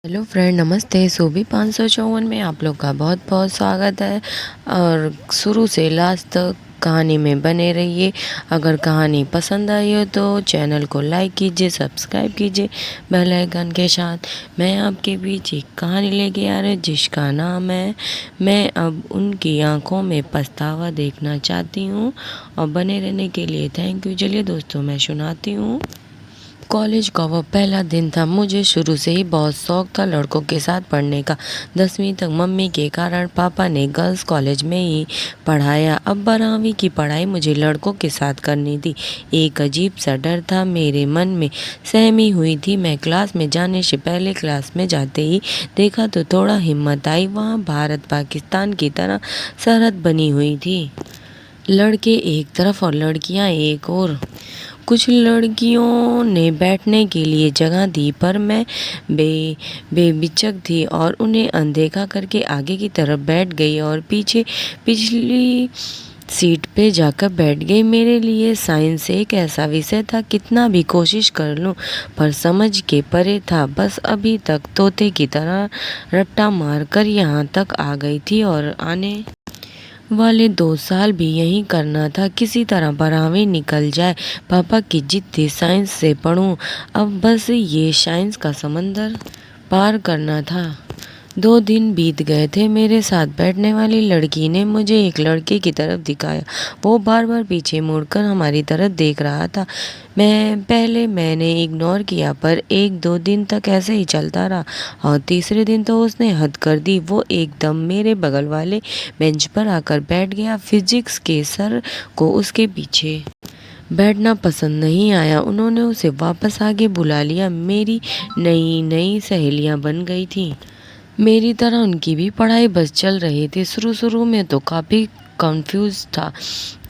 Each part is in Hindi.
हेलो फ्रेंड, नमस्ते। सूबी 554 में आप लोग का बहुत बहुत स्वागत है। और शुरू से लास्ट तक कहानी में बने रहिए। अगर कहानी पसंद आई हो तो चैनल को लाइक कीजिए, सब्सक्राइब कीजिए बेल आइकन के साथ। मैं आपके बीच एक कहानी लेके आ रही हूँ जिसका नाम है मैं अब उनकी आंखों में पछतावा देखना चाहती हूँ। और बने रहने के लिए थैंक यू। चलिए दोस्तों, मैं सुनाती हूँ। कॉलेज का वो पहला दिन था। मुझे शुरू से ही बहुत शौक था लड़कों के साथ पढ़ने का। 10वीं तक मम्मी के कारण पापा ने गर्ल्स कॉलेज में ही पढ़ाया। अब 12वीं की पढ़ाई मुझे लड़कों के साथ करनी थी। एक अजीब सा डर था मेरे मन में सहमी हुई थी। मैं क्लास में जाने से पहले क्लास में जाते ही देखा तो थोड़ा हिम्मत आई। वहाँ भारत पाकिस्तान की तरह सरहद बनी हुई थी। लड़के एक तरफ और लड़कियां एक और। कुछ लड़कियों ने बैठने के लिए जगह दी पर मैं बेझिझक थी और उन्हें अनदेखा करके आगे की तरफ बैठ गई और पीछे पिछली सीट पे जाकर बैठ गई। मेरे लिए साइंस एक ऐसा विषय था, कितना भी कोशिश कर लूं पर समझ के परे था। बस अभी तक तोते की तरह रट्टा मारकर यहाँ तक आ गई थी और आने वाले 2 साल भी यही करना था। किसी तरह 12वीं निकल जाए। पापा की जिद थी साइंस से पढ़ूं। अब बस ये साइंस का समंदर पार करना था। 2 दिन बीत गए थे। मेरे साथ बैठने वाली लड़की ने मुझे एक लड़के की तरफ दिखाया। वो बार बार पीछे मुड़कर हमारी तरफ देख रहा था। मैंने इग्नोर किया पर 1-2 दिन तक ऐसे ही चलता रहा और तीसरे दिन तो उसने हद कर दी। वो एकदम मेरे बगल वाले बेंच पर आकर बैठ गया। फिजिक्स के सर को उसके पीछे बैठना पसंद नहीं आया। उन्होंने उसे वापस आगे बुला लिया। मेरी नई नई सहेलियां बन गई थीं। मेरी तरह उनकी भी पढ़ाई बस चल रही थी। शुरू शुरू में तो काफ़ी कंफ्यूज था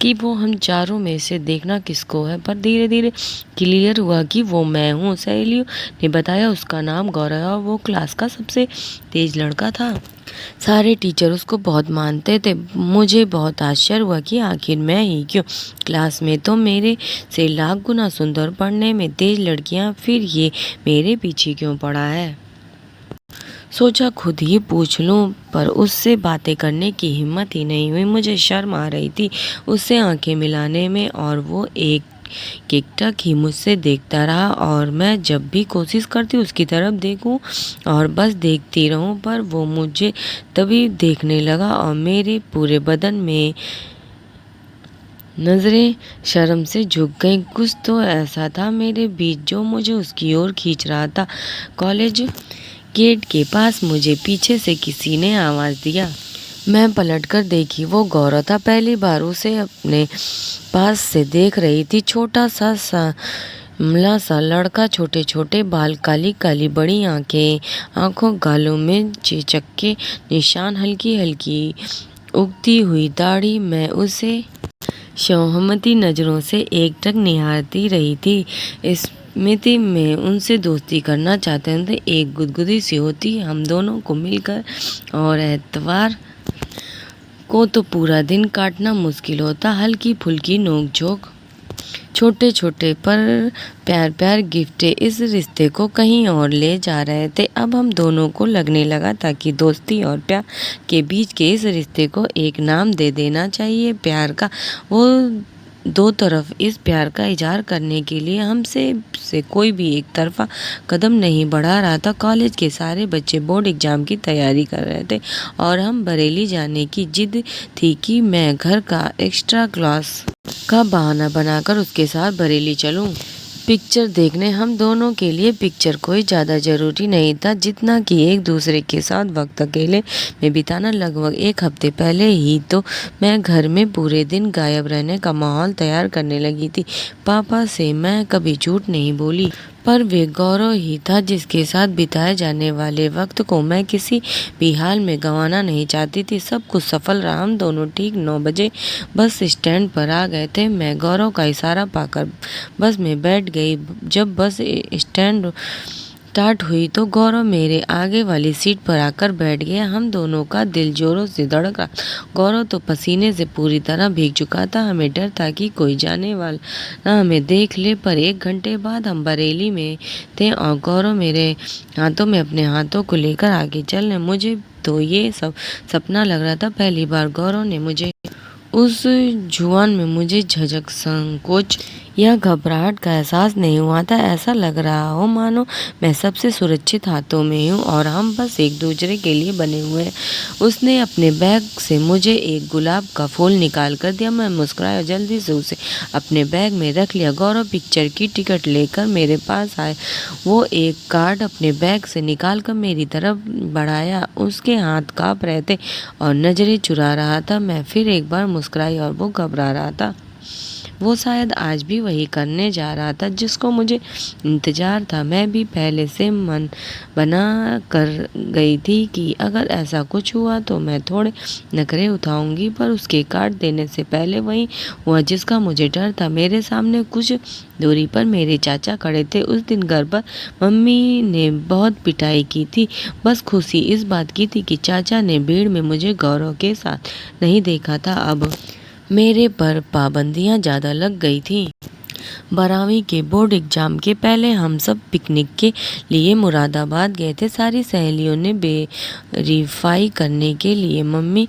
कि वो हम चारों में से देखना किसको है, पर धीरे धीरे क्लियर हुआ कि वो मैं हूँ। सहेलियों ने बताया उसका नाम गौरव है और वो क्लास का सबसे तेज लड़का था। सारे टीचर उसको बहुत मानते थे। मुझे बहुत आश्चर्य हुआ कि आखिर मैं ही क्यों। क्लास में तो मेरे से लाख गुना सुंदर, पढ़ने में तेज लड़कियाँ, फिर ये मेरे पीछे क्यों पड़ा है। सोचा खुद ही पूछ लूं पर उससे बातें करने की हिम्मत ही नहीं हुई। मुझे शर्म आ रही थी उससे आंखें मिलाने में और वो एक एकटक ही मुझसे देखता रहा और मैं जब भी कोशिश करती उसकी तरफ देखूं और बस देखती रहूं पर वो मुझे तभी देखने लगा और मेरे पूरे बदन में नजरें शर्म से झुक गईं। कुछ तो ऐसा था मेरे बीच जो मुझे उसकी ओर खींच रहा था। कॉलेज गेट के पास मुझे पीछे से किसी ने आवाज़ दिया। मैं पलटकर देखी, वो गौरव था। पहली बार उसे अपने पास से देख रही थी। छोटा सा सांवला सा लड़का, छोटे छोटे बाल, काली काली बड़ी आंखों गालों में चेचक के निशान, हल्की हल्की उगती हुई दाढ़ी। मैं उसे शौहमती नज़रों से एकटक निहारती रही थी। स्मृति में उनसे दोस्ती करना चाहते थे। एक गुदगुदी सी होती हम दोनों को मिलकर और एतवार को तो पूरा दिन काटना मुश्किल होता। हल्की फुल्की नोक-झोंक, छोटे छोटे पर प्यार प्यार गिफ्ट इस रिश्ते को कहीं और ले जा रहे थे। अब हम दोनों को लगने लगा था कि दोस्ती और प्यार के बीच के इस रिश्ते को एक नाम दे देना चाहिए, प्यार का। वो दो तरफ इस प्यार का इजहार करने के लिए हमसे से कोई भी एक तरफा कदम नहीं बढ़ा रहा था। कॉलेज के सारे बच्चे बोर्ड एग्जाम की तैयारी कर रहे थे और हम बरेली जाने की जिद थी कि मैं घर का एक्स्ट्रा क्लास का बहाना बनाकर उसके साथ बरेली चलूं। पिक्चर देखने हम दोनों के लिए पिक्चर कोई ज़्यादा ज़रूरी नहीं था जितना कि एक दूसरे के साथ वक्त अकेले में बिताना। लगभग 1 हफ्ते पहले ही तो मैं घर में पूरे दिन गायब रहने का माहौल तैयार करने लगी थी। पापा से मैं कभी झूठ नहीं बोली पर वे गौरव ही था जिसके साथ बिताए जाने वाले वक्त को मैं किसी भी हाल में गंवाना नहीं चाहती थी। सब कुछ सफल रहा। हम दोनों ठीक 9 बजे बस स्टैंड पर आ गए थे। मैं गौरव का इशारा पाकर बस में बैठ गई। जब बस स्टैंड स्टार्ट हुई तो गौरव मेरे आगे वाली सीट पर आकर बैठ गया। हम दोनों का दिल जोरों से धड़क रहा। गौरव तो पसीने से पूरी तरह भीग चुका था। हमें डर था कि कोई जाने वाला हमें देख ले, पर 1 घंटे बाद हम बरेली में थे और गौरव मेरे हाथों में अपने हाथों को लेकर आगे चलने। मुझे तो ये सब सपना लग रहा था। पहली बार गौरव ने मुझे उस जुबान में मुझे झिझक, संकोच या घबराहट का एहसास नहीं हुआ था। ऐसा लग रहा हो मानो मैं सबसे सुरक्षित हाथों में हूँ और हम बस एक दूसरे के लिए बने हुए हैं। उसने अपने बैग से मुझे एक गुलाब का फूल निकाल कर दिया। मैं मुस्कुराया और जल्दी से उसे अपने बैग में रख लिया। गौरव पिक्चर की टिकट लेकर मेरे पास आए। वो एक कार्ड अपने बैग से निकाल कर मेरी तरफ बढ़ाया। उसके हाथ काँप रहे थे और नजरें चुरा रहा था। मैं फिर एक बार मुस्कुराई और वो घबरा रहा था। वो शायद आज भी वही करने जा रहा था जिसको मुझे इंतज़ार था। मैं भी पहले से मन बना कर गई थी कि अगर ऐसा कुछ हुआ तो मैं थोड़े नखरे उठाऊंगी, पर उसके काट देने से पहले वही हुआ जिसका मुझे डर था। मेरे सामने कुछ दूरी पर मेरे चाचा खड़े थे। उस दिन घर पर मम्मी ने बहुत पिटाई की थी। बस खुशी इस बात की थी कि चाचा ने भीड़ में मुझे गौरव के साथ नहीं देखा था। अब मेरे पर पाबंदियां ज़्यादा लग गई थी। 12वीं के बोर्ड एग्जाम के पहले हम सब पिकनिक के लिए मुरादाबाद गए थे। सारी सहेलियों ने वेरीफाई करने के लिए मम्मी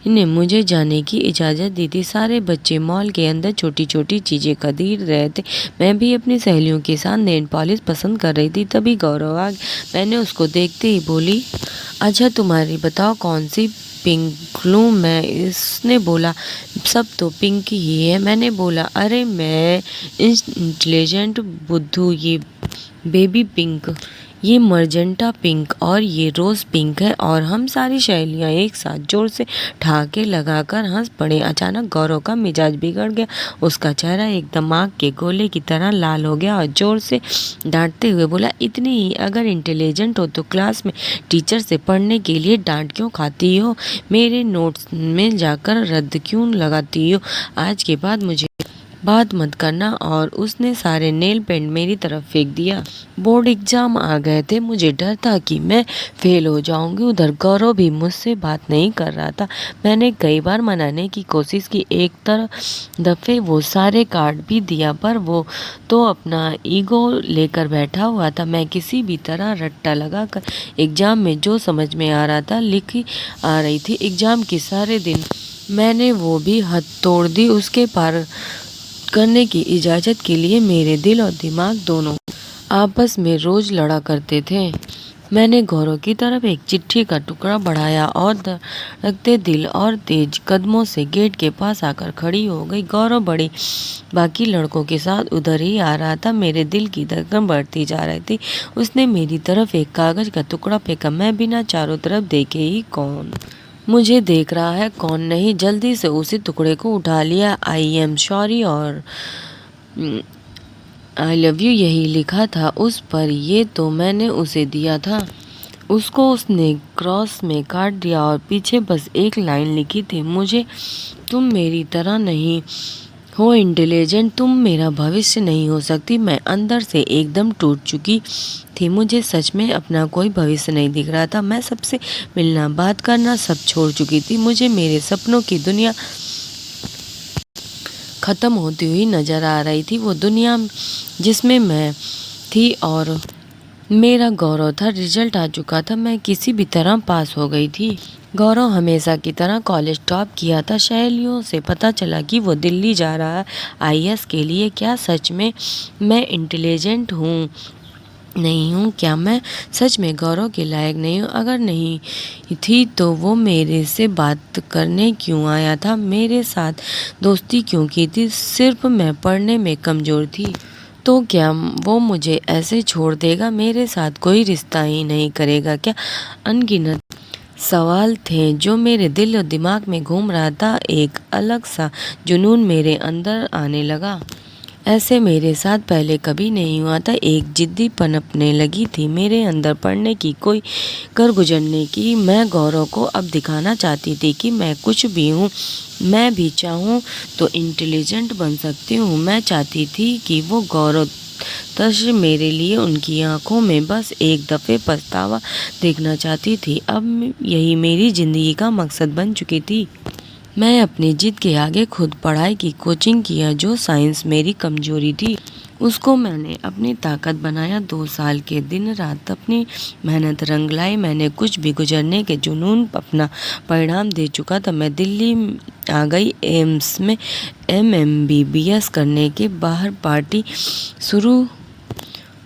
ने मुझे जाने की इजाज़त दी थी। सारे बच्चे मॉल के अंदर छोटी छोटी चीज़ें खरीद रहे थे। मैं भी अपनी सहेलियों के साथ नेल पॉलिश पसंद कर रही थी। तभी गौरव आ गया। मैंने उसको देखते ही बोली, अच्छा तुम्हारी बताओ कौन सी पिंक लूँ मैं? इसने बोला, सब तो पिंक ही है। मैंने बोला, अरे मैं इंटेलिजेंट बुद्धू, ये बेबी पिंक, ये मर्जेंटा पिंक और ये रोज़ पिंक है। और हम सारी सहेलियाँ एक साथ जोर से ठहाके लगाकर हंस पड़े। अचानक गौरव का मिजाज बिगड़ गया। उसका चेहरा एकदम आग के गोले की तरह लाल हो गया और जोर से डांटते हुए बोला, इतनी ही अगर इंटेलिजेंट हो तो क्लास में टीचर से पढ़ने के लिए डांट क्यों खाती हो? मेरे नोट्स में जाकर रद्द क्यों लगाती हो? आज के बाद मुझे बात मत करना। और उसने सारे नेल पेंट मेरी तरफ फेंक दिया। बोर्ड एग्जाम आ गए थे। मुझे डर था कि मैं फेल हो जाऊंगी। उधर गौरव भी मुझसे बात नहीं कर रहा था। मैंने कई बार मनाने की कोशिश की। एक दफ़े वो सारे कार्ड भी दिया, पर वो तो अपना ईगो लेकर बैठा हुआ था। मैं किसी भी तरह रट्टा लगाकर एग्जाम में जो समझ में आ रहा था लिखी आ रही थी। एग्जाम के सारे दिन मैंने वो भी हद तोड़ दी। उसके पार करने की इजाज़त के लिए मेरे दिल और दिमाग दोनों आपस में रोज लड़ा करते थे। मैंने गौरव की तरफ एक चिट्ठी का टुकड़ा बढ़ाया और धड़कते दिल और तेज कदमों से गेट के पास आकर खड़ी हो गई। गौरव बड़ी बाकी लड़कों के साथ उधर ही आ रहा था। मेरे दिल की धड़कन बढ़ती जा रही थी। उसने मेरी तरफ एक कागज का टुकड़ा फेंका। मैं बिना चारों तरफ देखे ही कौन मुझे देख रहा है कौन नहीं, जल्दी से उसी टुकड़े को उठा लिया। आई एम सॉरी और आई लव यू यही लिखा था उस पर। ये तो मैंने उसे दिया था। उसको उसने क्रॉस में काट दिया और पीछे बस एक लाइन लिखी थी, मुझे तुम मेरी तरह नहीं हो इंटेलिजेंट, तुम मेरा भविष्य नहीं हो सकती। मैं अंदर से एकदम टूट चुकी थी। मुझे सच में अपना कोई भविष्य नहीं दिख रहा था। मैं सबसे मिलना, बात करना सब छोड़ चुकी थी। मुझे मेरे सपनों की दुनिया ख़त्म होती हुई नज़र आ रही थी। वो दुनिया जिसमें मैं थी और मेरा गौरव था। रिजल्ट आ चुका था। मैं किसी भी तरह पास हो गई थी। गौरव हमेशा की तरह कॉलेज टॉप किया था। सहेलियों से पता चला कि वो दिल्ली जा रहा है आईएएस के लिए। क्या सच में मैं इंटेलिजेंट हूँ? नहीं हूँ? क्या मैं सच में गौरव के लायक नहीं हूँ? अगर नहीं थी तो वो मेरे से बात करने क्यों आया था? मेरे साथ दोस्ती क्यों की थी? सिर्फ मैं पढ़ने में कमज़ोर थी तो क्या वो मुझे ऐसे छोड़ देगा? मेरे साथ कोई रिश्ता ही नहीं करेगा क्या? अनगिनत सवाल थे जो मेरे दिल और दिमाग में घूम रहा था। एक अलग सा जुनून मेरे अंदर आने लगा। ऐसे मेरे साथ पहले कभी नहीं हुआ था। एक जिद्दी पनपने लगी थी मेरे अंदर, पढ़ने की, कोई कर गुजरने की। मैं गौरव को अब दिखाना चाहती थी कि मैं कुछ भी हूँ। मैं भी चाहूँ तो इंटेलिजेंट बन सकती हूँ। मैं चाहती थी कि वो गौरव तश मेरे लिए उनकी आंखों में बस एक दफ़े पछतावा देखना चाहती थी। अब यही मेरी ज़िंदगी का मकसद बन चुकी थी। मैं अपनी जिद के आगे खुद पढ़ाई की कोचिंग किया। जो साइंस मेरी कमजोरी थी उसको मैंने अपनी ताकत बनाया। 2 साल के दिन रात अपनी मेहनत रंग लाई। मैंने कुछ भी गुजरने के जुनून अपना परिणाम दे चुका था। मैं दिल्ली आ गई। एम्स में MBBS करने के बाहर पार्टी शुरू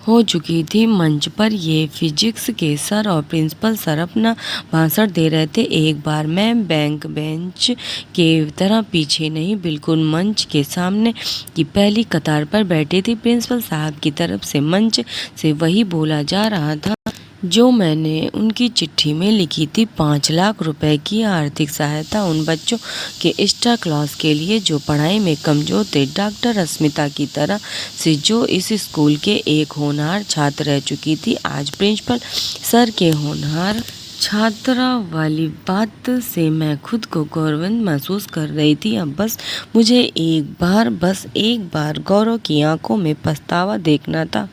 हो चुकी थी। मंच पर ये फिजिक्स के सर और प्रिंसिपल सर अपना भाषण दे रहे थे। एक बार मैं बैंक बेंच के तरह पीछे नहीं, बिल्कुल मंच के सामने की पहली कतार पर बैठी थी। प्रिंसिपल साहब की तरफ से मंच से वही बोला जा रहा था जो मैंने उनकी चिट्ठी में लिखी थी। 5 लाख रुपए की आर्थिक सहायता उन बच्चों के एक्स्ट्रा क्लास के लिए जो पढ़ाई में कमजोर थे। डॉक्टर अस्मिता की तरह से जो इस स्कूल के एक होनहार छात्र रह चुकी थी, आज प्रिंसिपल सर के होनहार छात्रा वाली बात से मैं खुद को गौरवान्वित महसूस कर रही थी। अब बस मुझे बस एक बार गौरव की आंखों में पछतावा देखना था,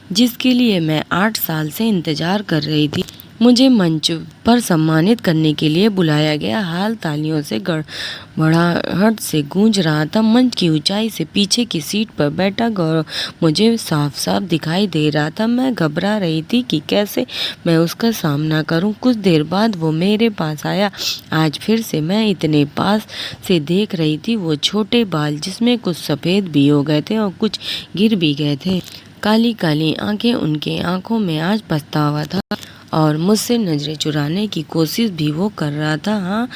जिसके लिए मैं 8 साल से इंतजार कर रही थी। मुझे मंच पर सम्मानित करने के लिए बुलाया गया। हाल तालियों से गड़गड़ाहट से गूंज रहा था। मंच की ऊंचाई से पीछे की सीट पर बैठा गौरव मुझे साफ साफ दिखाई दे रहा था। मैं घबरा रही थी कि कैसे मैं उसका सामना करूं। कुछ देर बाद वो मेरे पास आया। आज फिर से मैं इतने पास से देख रही थी। वो छोटे बाल जिसमें कुछ सफ़ेद भी हो गए थे और कुछ गिर भी गए थे, काली काली आंखें, उनके आंखों में आज पछतावा था और मुझसे नजरें चुराने की कोशिश भी वो कर रहा था। हाँ,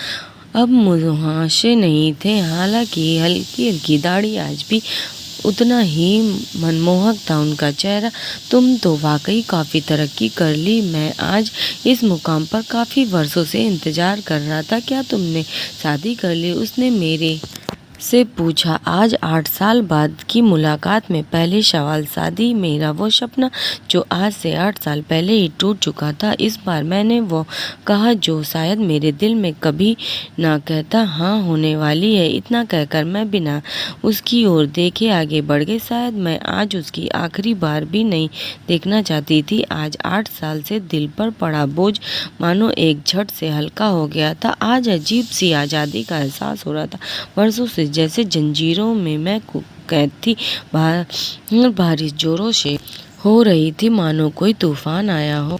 अब मुहासे नहीं थे, हालांकि हल्की हल्की दाढ़ी आज भी उतना ही मनमोहक था उनका चेहरा। तुम तो वाकई काफ़ी तरक्की कर ली। मैं आज इस मुकाम पर काफ़ी वर्षों से इंतज़ार कर रहा था। क्या तुमने शादी कर ली? उसने मेरे से पूछा। आज 8 साल बाद की मुलाकात में पहले सवाल। शादी, मेरा वो सपना जो आज से 8 साल पहले ही टूट चुका था। इस बार मैंने वो कहा जो शायद मेरे दिल में कभी ना कहता। हाँ, होने वाली है। इतना कहकर मैं बिना उसकी ओर देखे आगे बढ़ गई। शायद मैं आज उसकी आखिरी बार भी नहीं देखना चाहती थी। आज 8 साल से दिल पर पड़ा बोझ मानो एक झट से हल्का हो गया था। आज अजीब सी आज़ादी का एहसास हो रहा था। वर्षों से जैसे जंजीरों में मैं कैद थी। बारिश जोरों से हो रही थी, मानो कोई तूफान आया हो।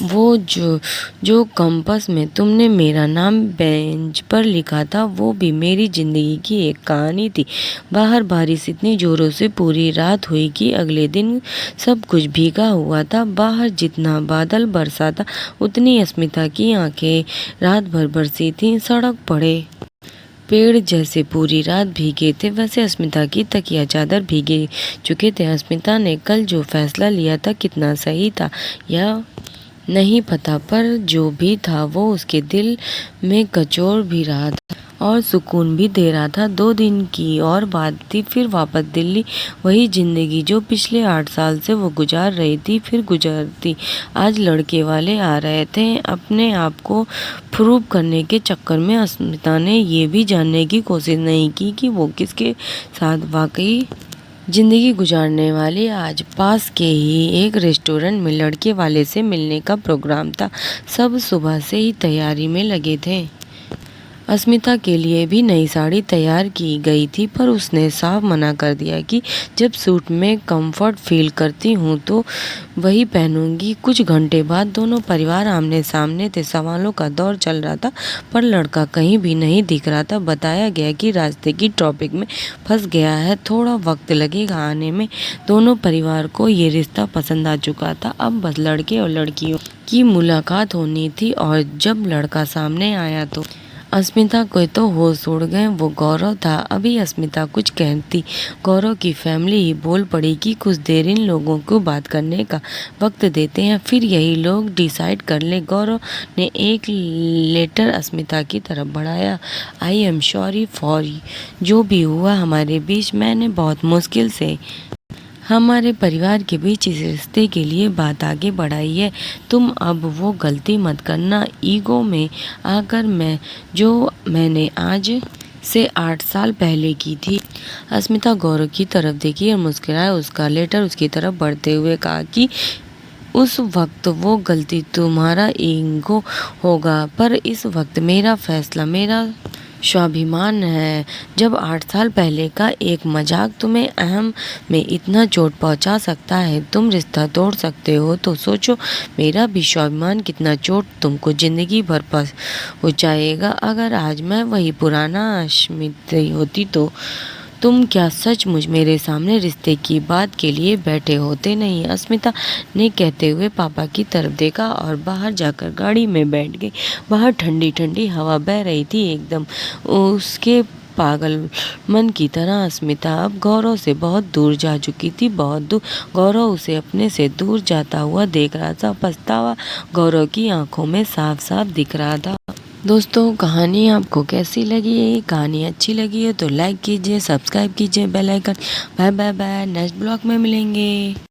वो जो कंपास में तुमने मेरा नाम बेंच पर लिखा था, वो भी मेरी जिंदगी की एक कहानी थी। बाहर बारिश इतनी जोरों से पूरी रात हुई कि अगले दिन सब कुछ भीगा हुआ था। बाहर जितना बादल बरसा था उतनी अस्मिता की आंखें रात भर बरसी थीं। सड़क पड़े पेड़ जैसे पूरी रात भीगे थे, वैसे अस्मिता की तकिया चादर भीगे चुके थे। अस्मिता ने कल जो फैसला लिया था कितना सही था या नहीं पता, पर जो भी था वो उसके दिल में कचोर भी रहा था और सुकून भी दे रहा था। 2 दिन की और बात थी, फिर वापस दिल्ली। वही जिंदगी जो पिछले 8 साल से वो गुजार रही थी, फिर गुजरती। आज लड़के वाले आ रहे थे। अपने आप को प्रूव करने के चक्कर में अस्मिता ने ये भी जानने की कोशिश नहीं की कि वो किसके साथ वाकई जिंदगी गुजारने वाली। आज पास के ही एक रेस्टोरेंट में लड़के वाले से मिलने का प्रोग्राम था। सब सुबह से ही तैयारी में लगे थे। अस्मिता के लिए भी नई साड़ी तैयार की गई थी, पर उसने साफ मना कर दिया कि जब सूट में कंफर्ट फील करती हूँ तो वही पहनूंगी। कुछ घंटे बाद दोनों परिवार आमने सामने थे। सवालों का दौर चल रहा था, पर लड़का कहीं भी नहीं दिख रहा था। बताया गया कि रास्ते की ट्रैफिक में फंस गया है, थोड़ा वक्त लगेगा आने में। दोनों परिवार को ये रिश्ता पसंद आ चुका था। अब बस लड़के और लड़कियों की मुलाकात होनी थी और जब लड़का सामने आया तो अस्मिता को तो होश उड़ गए। वो गौरव था। अभी अस्मिता कुछ कहती, गौरव की फैमिली ही बोल पड़ी कि कुछ देर इन लोगों को बात करने का वक्त देते हैं, फिर यही लोग डिसाइड कर ले। गौरव ने एक लेटर अस्मिता की तरफ बढ़ाया। आई एम सॉरी फॉर जो भी हुआ हमारे बीच। मैंने बहुत मुश्किल से हमारे परिवार के बीच इस रिश्ते के लिए बात आगे बढ़ाई है। तुम अब वो गलती मत करना ईगो में आकर। मैंने आज से 8 साल पहले की थी। अस्मिता गौरव की तरफ देखी और मुस्कुराए। उसका लेटर उसकी तरफ बढ़ते हुए कहा कि उस वक्त वो गलती तुम्हारा ईगो होगा, पर इस वक्त मेरा फैसला, मेरा स्वाभिमान है। जब 8 साल पहले का एक मजाक तुम्हें अहम में इतना चोट पहुंचा सकता है, तुम रिश्ता तोड़ सकते हो, तो सोचो मेरा भी स्वाभिमान कितना चोट तुमको जिंदगी भर पहुंचाएगा। अगर आज मैं वही पुराना अस्मिता होती तो तुम क्या सचमुच मेरे सामने रिश्ते की बात के लिए बैठे होते? नहीं, अस्मिता ने कहते हुए पापा की तरफ देखा और बाहर जाकर गाड़ी में बैठ गई। बाहर ठंडी ठंडी हवा बह रही थी, एकदम उसके पागल मन की तरह। अस्मिता अब गौरव से बहुत दूर जा चुकी थी, बहुत दूर। गौरव उसे अपने से दूर जाता हुआ देख रहा था। पछतावा गौरव की आंखों में साफ साफ दिख रहा था। दोस्तों, कहानी आपको कैसी लगी? कहानी अच्छी लगी हो तो लाइक कीजिए, सब्सक्राइब कीजिए, bell icon. Bye bye bye, next blog में मिलेंगे।